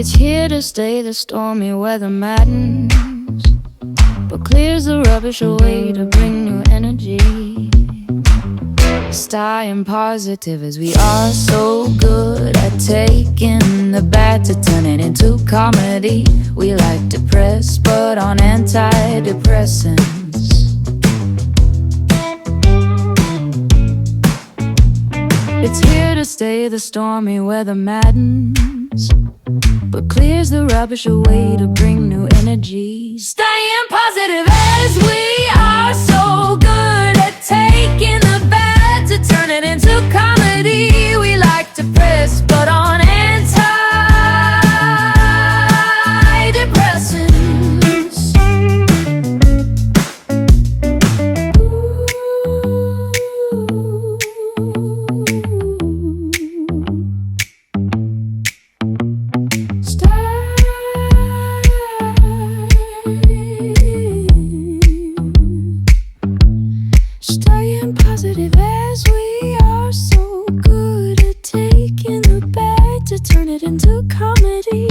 It's here to stay, the stormy weather maddens, but clears the rubbish away to bring new energy. Staying positive as we are so good at taking the bad to turn it into comedy. We like depressed but on antidepressants. It's here to stay, the stormy weather maddens, but clears the rubbish away to bring new energy. Staying positive as we are so good at taking the bad to turn it into comedy. We like to press but on antidepressants. Staying positive as we are so good at taking the bad to turn it into comedy.